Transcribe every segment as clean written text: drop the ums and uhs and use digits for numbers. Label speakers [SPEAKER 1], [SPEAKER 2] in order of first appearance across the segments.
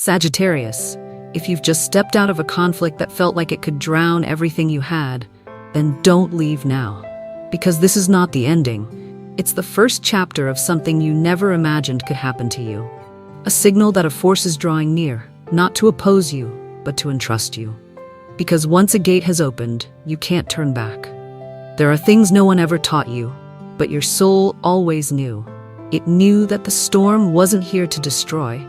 [SPEAKER 1] Sagittarius, if you've just stepped out of a conflict that felt like it could drown everything you had, then don't leave now. Because this is not the ending. It's the first chapter of something you never imagined could happen to you. A signal that a force is drawing near, not to oppose you, but to entrust you. Because once a gate has opened, you can't turn back. There are things no one ever taught you, but your soul always knew. It knew that the storm wasn't here to destroy,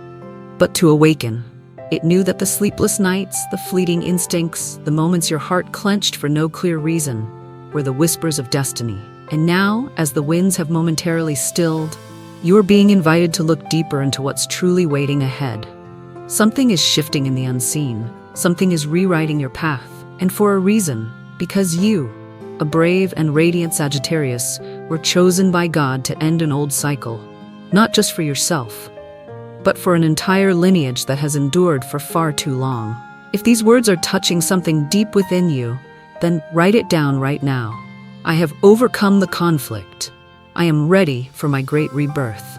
[SPEAKER 1] but to awaken. It knew that the sleepless nights, the fleeting instincts, the moments your heart clenched for no clear reason, were the whispers of destiny. And now, as the winds have momentarily stilled, you are being invited to look deeper into what's truly waiting ahead. Something is shifting in the unseen. Something is rewriting your path. And for a reason, because you, a brave and radiant Sagittarius, were chosen by God to end an old cycle. Not just for yourself, but for an entire lineage that has endured for far too long. If these words are touching something deep within you, then write it down right now. I have overcome the conflict. I am ready for my great rebirth.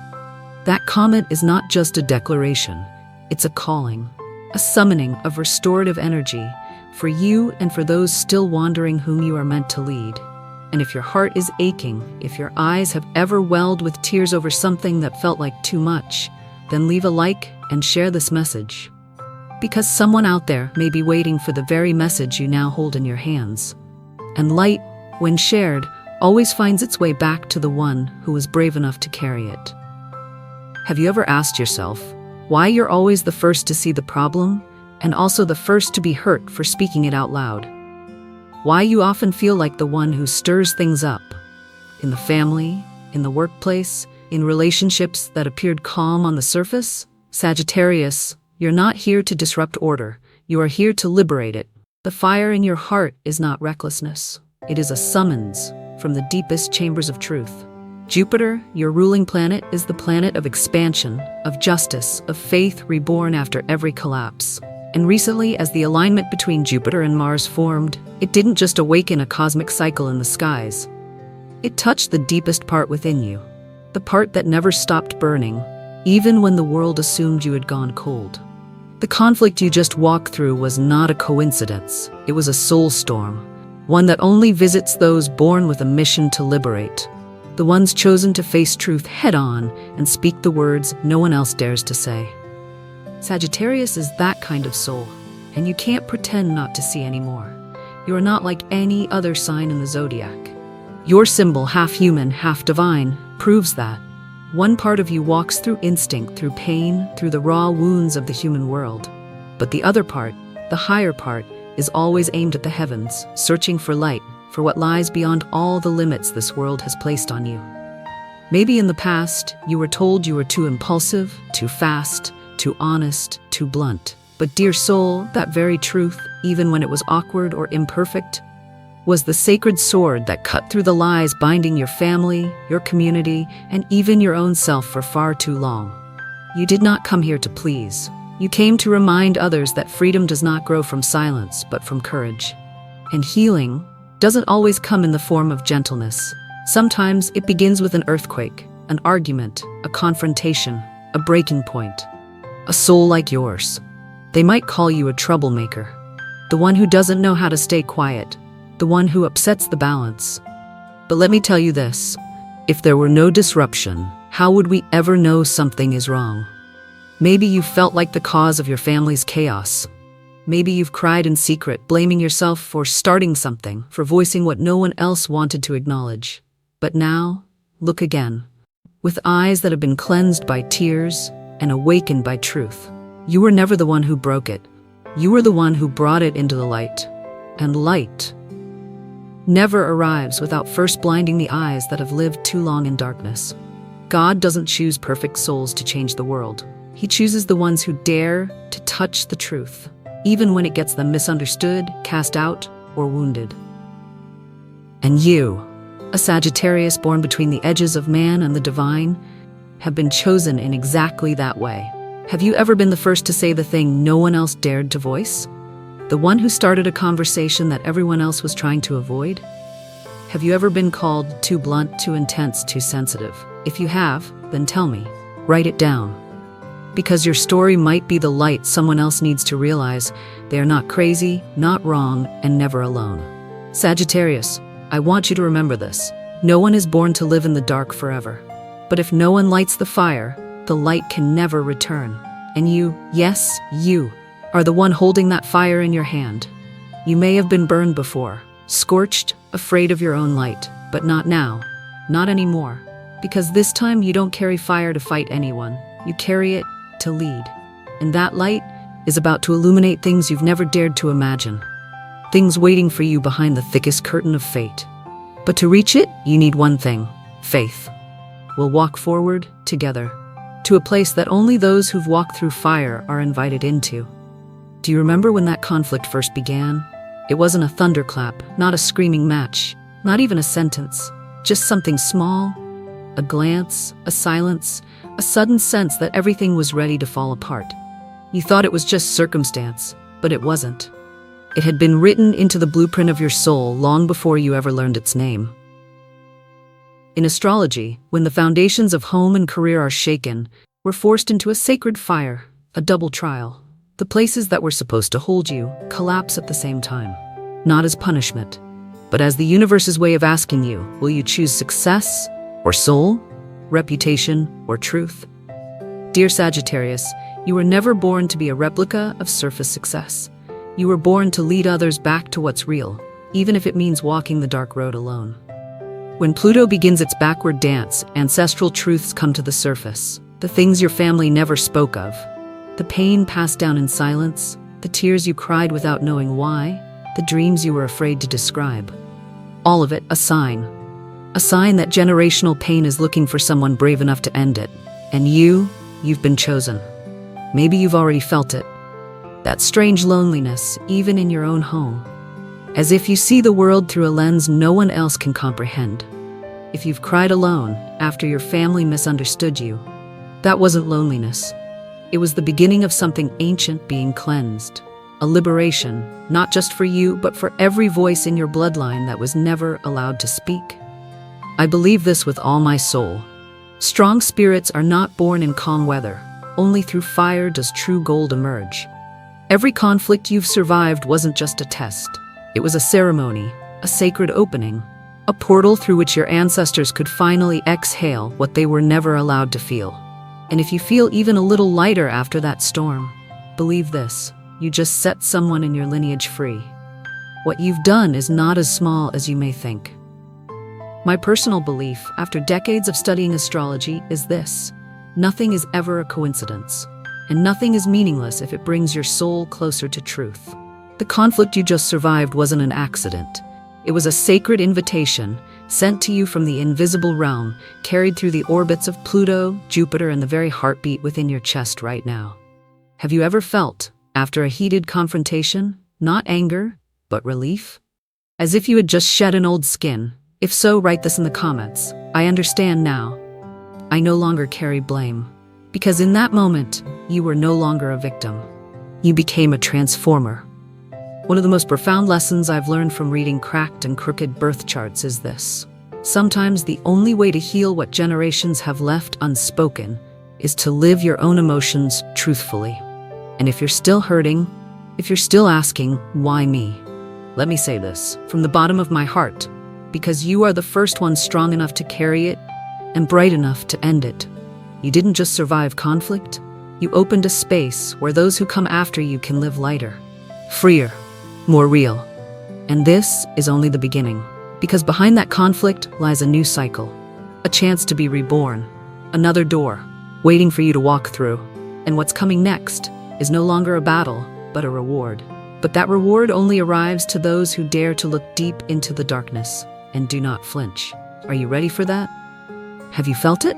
[SPEAKER 1] That comment is not just a declaration. It's a calling, a summoning of restorative energy for you and for those still wandering whom you are meant to lead. And if your heart is aching, if your eyes have ever welled with tears over something that felt like too much, then leave a like and share this message. Because someone out there may be waiting for the very message you now hold in your hands. And light, when shared, always finds its way back to the one who was brave enough to carry it. Have you ever asked yourself why you're always the first to see the problem and also the first to be hurt for speaking it out loud? Why you often feel like the one who stirs things up in the family, in the workplace, in relationships that appeared calm on the surface? Sagittarius, you're not here to disrupt order. You are here to liberate it. The fire in your heart is not recklessness. It is a summons from the deepest chambers of truth. Jupiter, your ruling planet, is the planet of expansion, of justice, of faith reborn after every collapse. And recently, as the alignment between Jupiter and Mars formed, it didn't just awaken a cosmic cycle in the skies. It touched the deepest part within you, the part that never stopped burning, even when the world assumed you had gone cold. The conflict you just walked through was not a coincidence. It was a soul storm, one that only visits those born with a mission to liberate, the ones chosen to face truth head-on and speak the words no one else dares to say. Sagittarius is that kind of soul, and you can't pretend not to see anymore. You are not like any other sign in the Zodiac. Your symbol, half human, half divine, proves that. One part of you walks through instinct, through pain, through the raw wounds of the human world. But the other part, the higher part, is always aimed at the heavens, searching for light, for what lies beyond all the limits this world has placed on you. Maybe in the past, you were told you were too impulsive, too fast, too honest, too blunt. But dear soul, that very truth, even when it was awkward or imperfect, was the sacred sword that cut through the lies binding your family, your community, and even your own self for far too long. You did not come here to please. You came to remind others that freedom does not grow from silence, but from courage. And healing doesn't always come in the form of gentleness. Sometimes it begins with an earthquake, an argument, a confrontation, a breaking point. A soul like yours. They might call you a troublemaker, the one who doesn't know how to stay quiet, the one who upsets the balance. But let me tell you this, if there were no disruption, how would we ever know something is wrong? Maybe you felt like the cause of your family's chaos. Maybe you've cried in secret, blaming yourself for starting something, for voicing what no one else wanted to acknowledge. But now, look again. With eyes that have been cleansed by tears and awakened by truth. You were never the one who broke it. You were the one who brought it into the light. And light never arrives without first blinding the eyes that have lived too long in darkness. God doesn't choose perfect souls to change the world. He chooses the ones who dare to touch the truth, even when it gets them misunderstood, cast out, or wounded. And you, a Sagittarius born between the edges of man and the divine, have been chosen in exactly that way. Have you ever been the first to say the thing no one else dared to voice? The one who started a conversation that everyone else was trying to avoid? Have you ever been called too blunt, too intense, too sensitive? If you have, then tell me. Write it down. Because your story might be the light someone else needs to realize they are not crazy, not wrong, and never alone. Sagittarius, I want you to remember this. No one is born to live in the dark forever. But if no one lights the fire, the light can never return. And you, yes, you, are the one holding that fire in your hand. You may have been burned before, scorched, afraid of your own light, but not now, not anymore. Because this time you don't carry fire to fight anyone, you carry it to lead. And that light is about to illuminate things you've never dared to imagine. Things waiting for you behind the thickest curtain of fate. But to reach it, you need one thing: faith. We'll walk forward together to a place that only those who've walked through fire are invited into. Do you remember when that conflict first began? It wasn't a thunderclap, not a screaming match, not even a sentence, just something small, a glance, a silence, a sudden sense that everything was ready to fall apart. You thought it was just circumstance, but it wasn't. It had been written into the blueprint of your soul long before you ever learned its name. In astrology, when the foundations of home and career are shaken, we're forced into a sacred fire, a double trial. The places that were supposed to hold you collapse at the same time, not as punishment, but as the universe's way of asking you, will you choose success or soul, reputation or truth? Dear Sagittarius, you were never born to be a replica of surface success. You were born to lead others back to what's real, even if it means walking the dark road alone. When Pluto begins its backward dance, ancestral truths come to the surface, the things your family never spoke of. The pain passed down in silence, the tears you cried without knowing why, the dreams you were afraid to describe. All of it a sign. A sign that generational pain is looking for someone brave enough to end it. And you've been chosen. Maybe you've already felt it. That strange loneliness, even in your own home. As if you see the world through a lens no one else can comprehend. If you've cried alone after your family misunderstood you, that wasn't loneliness. It was the beginning of something ancient being cleansed. A liberation, not just for you, but for every voice in your bloodline that was never allowed to speak. I believe this with all my soul. Strong spirits are not born in calm weather. Only through fire does true gold emerge. Every conflict you've survived wasn't just a test. It was a ceremony, a sacred opening, a portal through which your ancestors could finally exhale what they were never allowed to feel. And if you feel even a little lighter after that storm, believe this, you just set someone in your lineage free. What you've done is not as small as you may think. My personal belief, after decades of studying astrology, is this: nothing is ever a coincidence, and nothing is meaningless if it brings your soul closer to truth. The conflict you just survived wasn't an accident. It was a sacred invitation sent to you from the invisible realm, carried through the orbits of Pluto, Jupiter, and the very heartbeat within your chest right now. Have you ever felt, after a heated confrontation, not anger, but relief? As if you had just shed an old skin. If so, write this in the comments. I understand now. I no longer carry blame. Because in that moment, you were no longer a victim. You became a transformer. One of the most profound lessons I've learned from reading cracked and crooked birth charts is this: sometimes the only way to heal what generations have left unspoken is to live your own emotions truthfully. And if you're still hurting, if you're still asking, why me? Let me say this from the bottom of my heart, because you are the first one strong enough to carry it and bright enough to end it. You didn't just survive conflict, you opened a space where those who come after you can live lighter, freer, more real. And this is only the beginning, because behind that conflict lies a new cycle, a chance to be reborn, another door waiting for you to walk through. And what's coming next is no longer a battle, but a reward. But that reward only arrives to those who dare to look deep into the darkness and do not flinch. Are you ready for that? Have you felt it?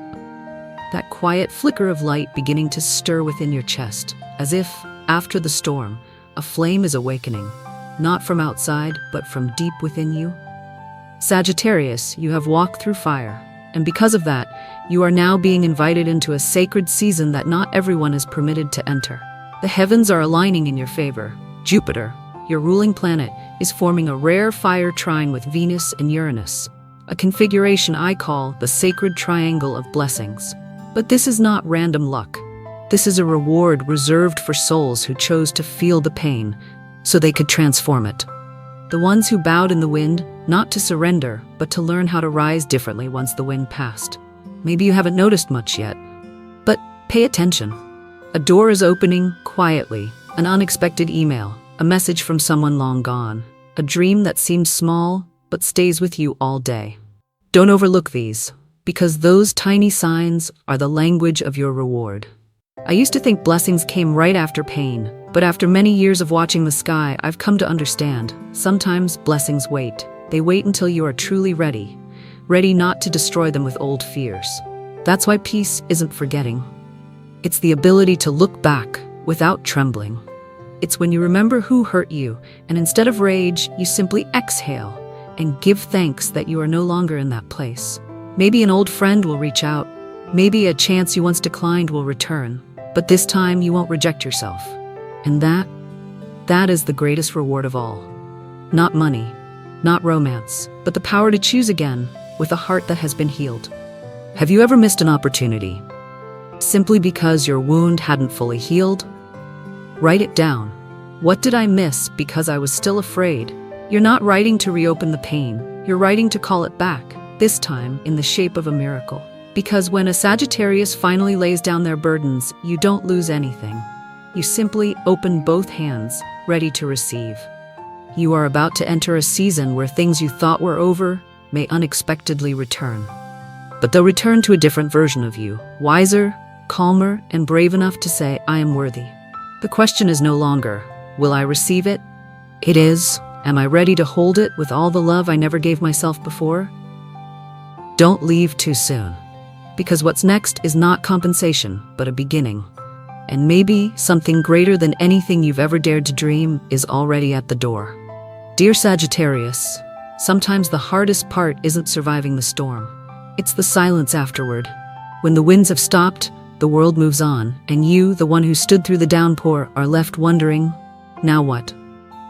[SPEAKER 1] That quiet flicker of light beginning to stir within your chest, as if, after the storm, a flame is awakening. Not from outside, but from deep within you. Sagittarius, you have walked through fire, and because of that, you are now being invited into a sacred season that not everyone is permitted to enter. The heavens are aligning in your favor. Jupiter, your ruling planet, is forming a rare fire trine with Venus and Uranus, a configuration I call the sacred triangle of blessings. But this is not random luck. This is a reward reserved for souls who chose to feel the pain so they could transform it. The ones who bowed in the wind, not to surrender, but to learn how to rise differently once the wind passed. Maybe you haven't noticed much yet, but pay attention. A door is opening quietly, an unexpected email, a message from someone long gone, a dream that seems small but stays with you all day. Don't overlook these, because those tiny signs are the language of your reward. I used to think blessings came right after pain, but after many years of watching the sky, I've come to understand, sometimes blessings wait. They wait until you are truly ready not to destroy them with old fears. That's why peace isn't forgetting. It's the ability to look back without trembling. It's when you remember who hurt you, and instead of rage, you simply exhale and give thanks that you are no longer in that place. Maybe an old friend will reach out. Maybe a chance you once declined will return. But this time you won't reject yourself. And that is the greatest reward of all. Not money, not romance, but the power to choose again with a heart that has been healed. Have you ever missed an opportunity simply because your wound hadn't fully healed? Write it down. What did I miss because I was still afraid? You're not writing to reopen the pain. You're writing to call it back, this time in the shape of a miracle. Because when a Sagittarius finally lays down their burdens, you don't lose anything. You simply open both hands, ready to receive. You are about to enter a season where things you thought were over may unexpectedly return. But they'll return to a different version of you, wiser, calmer, and brave enough to say, I am worthy. The question is no longer, will I receive it? It is, am I ready to hold it with all the love I never gave myself before? Don't leave too soon. Because what's next is not compensation, but a beginning. And maybe something greater than anything you've ever dared to dream is already at the door. Dear Sagittarius, sometimes the hardest part isn't surviving the storm. It's the silence afterward. When the winds have stopped, the world moves on, and you, the one who stood through the downpour, are left wondering, now what?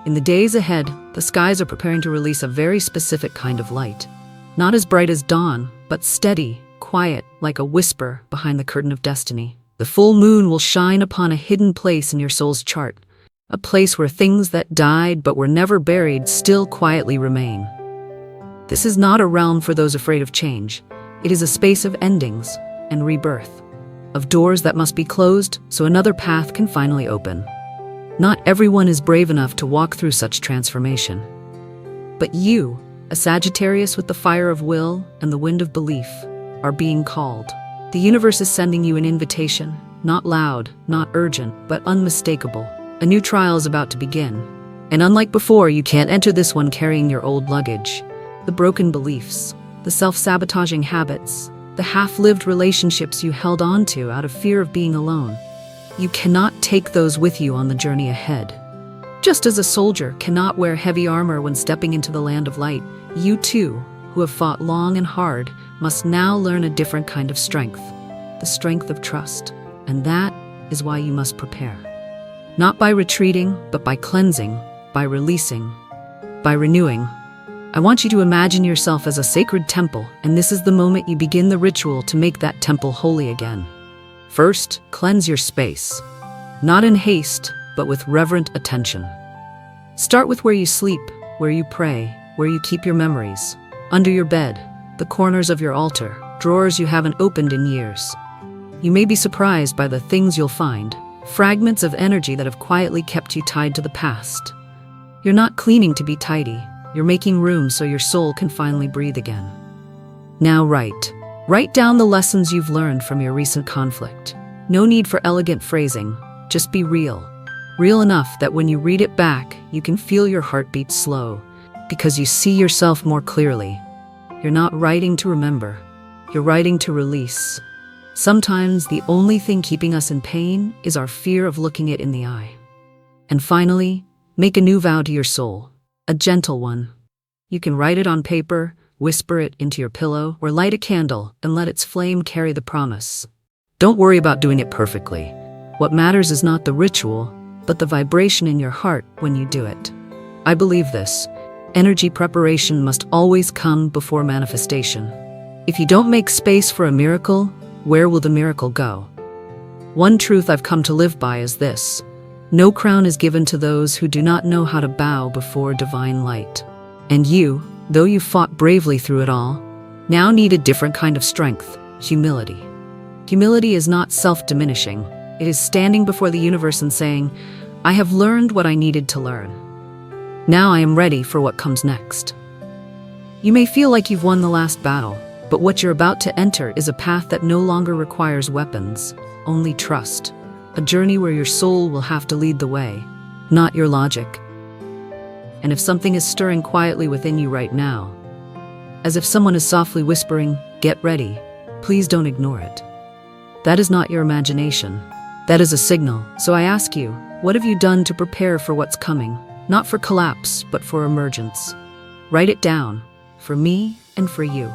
[SPEAKER 1] In the days ahead, the skies are preparing to release a very specific kind of light. Not as bright as dawn, but steady, quiet, like a whisper behind the curtain of destiny. The full moon will shine upon a hidden place in your soul's chart, a place where things that died but were never buried still quietly remain. This is not a realm for those afraid of change. It is a space of endings and rebirth, of doors that must be closed so another path can finally open. Not everyone is brave enough to walk through such transformation. But you, a Sagittarius with the fire of will and the wind of belief, are being called. The universe is sending you an invitation, not loud, not urgent, but unmistakable. A new trial is about to begin. And unlike before, you can't enter this one carrying your old luggage. The broken beliefs, the self-sabotaging habits, the half-lived relationships you held on to out of fear of being alone. You cannot take those with you on the journey ahead. Just as a soldier cannot wear heavy armor when stepping into the land of light, you too, who have fought long and hard, must now learn a different kind of strength, the strength of trust. And that is why you must prepare. Not by retreating, but by cleansing, by releasing, by renewing. I want you to imagine yourself as a sacred temple, and this is the moment you begin the ritual to make that temple holy again. First, cleanse your space. Not in haste, but with reverent attention. Start with where you sleep, where you pray, where you keep your memories. Under your bed, the corners of your altar, drawers you haven't opened in years. You may be surprised by the things you'll find, fragments of energy that have quietly kept you tied to the past. You're not cleaning to be tidy. You're making room so your soul can finally breathe again. Now write down the lessons you've learned from your recent conflict. No need for elegant phrasing, just be real. Real enough that when you read it back, you can feel your heartbeat slow, because you see yourself more clearly. You're not writing to remember, you're writing to release. Sometimes the only thing keeping us in pain is our fear of looking it in the eye. And finally, make a new vow to your soul, a gentle one. You can write it on paper, whisper it into your pillow, or light a candle and let its flame carry the promise. Don't worry about doing it perfectly. What matters is not the ritual, but the vibration in your heart when you do it. I believe this. Energy preparation must always come before manifestation. If you don't make space for a miracle, where will the miracle go? One truth I've come to live by is this: no crown is given to those who do not know how to bow before divine light. And you, though you fought bravely through it all, now need a different kind of strength: humility. Humility is not self-diminishing. It is standing before the universe and saying, I have learned what I needed to learn. Now I am ready for what comes next. You may feel like you've won the last battle, but what you're about to enter is a path that no longer requires weapons, only trust. A journey where your soul will have to lead the way, not your logic. And if something is stirring quietly within you right now, as if someone is softly whispering, get ready, please don't ignore it. That is not your imagination. That is a signal. So I ask you, what have you done to prepare for what's coming? Not for collapse, but for emergence. Write it down, for me and for you.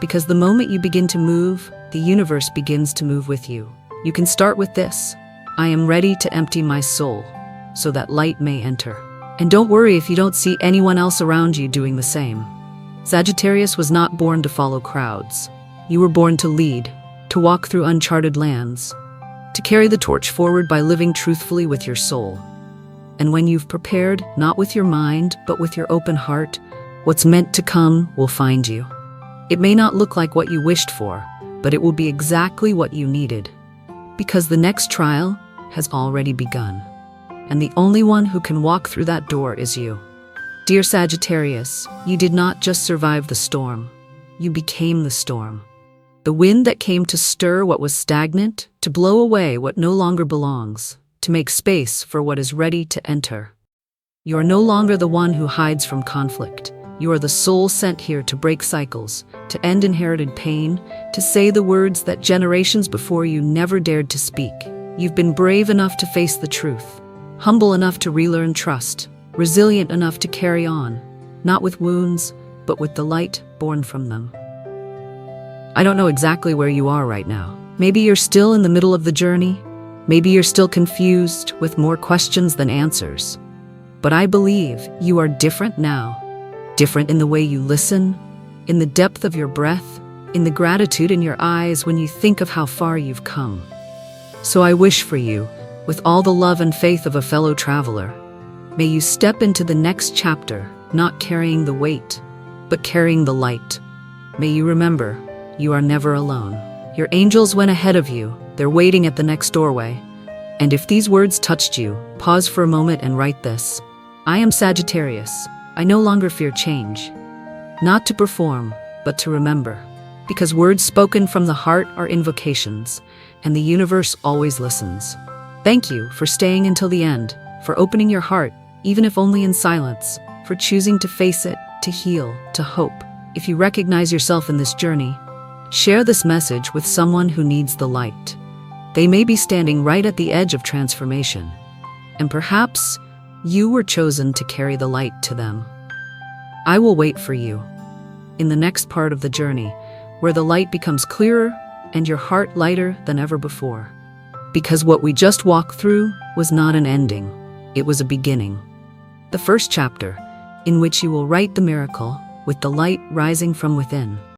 [SPEAKER 1] Because the moment you begin to move, the universe begins to move with you. You can start with this: I am ready to empty my soul, so that light may enter. And don't worry if you don't see anyone else around you doing the same. Sagittarius was not born to follow crowds. You were born to lead, to walk through uncharted lands, to carry the torch forward by living truthfully with your soul. And when you've prepared, not with your mind, but with your open heart, what's meant to come will find you. It may not look like what you wished for, but it will be exactly what you needed. Because the next trial has already begun. And the only one who can walk through that door is you. Dear Sagittarius, you did not just survive the storm. You became the storm. The wind that came to stir what was stagnant, to blow away what no longer belongs, to make space for what is ready to enter. You are no longer the one who hides from conflict. You are the soul sent here to break cycles, to end inherited pain, to say the words that generations before you never dared to speak. You've been brave enough to face the truth, humble enough to relearn trust, resilient enough to carry on, not with wounds, but with the light born from them. I don't know exactly where you are right now. Maybe you're still in the middle of the journey. Maybe you're still confused with more questions than answers. But I believe you are different now. Different in the way you listen, in the depth of your breath, in the gratitude in your eyes when you think of how far you've come. So I wish for you, with all the love and faith of a fellow traveler, may you step into the next chapter, not carrying the weight, but carrying the light. May you remember, you are never alone. Your angels went ahead of you. They're waiting at the next doorway. And if these words touched you, pause for a moment and write this: I am Sagittarius. I no longer fear change. Not to perform, but to remember. Because words spoken from the heart are invocations, and the universe always listens. Thank you for staying until the end, for opening your heart, even if only in silence, for choosing to face it, to heal, to hope. If you recognize yourself in this journey, share this message with someone who needs the light. They may be standing right at the edge of transformation, and perhaps you were chosen to carry the light to them. I will wait for you in the next part of the journey, where the light becomes clearer and your heart lighter than ever before. Because what we just walked through was not an ending, it was a beginning. The first chapter, in which you will write the miracle with the light rising from within.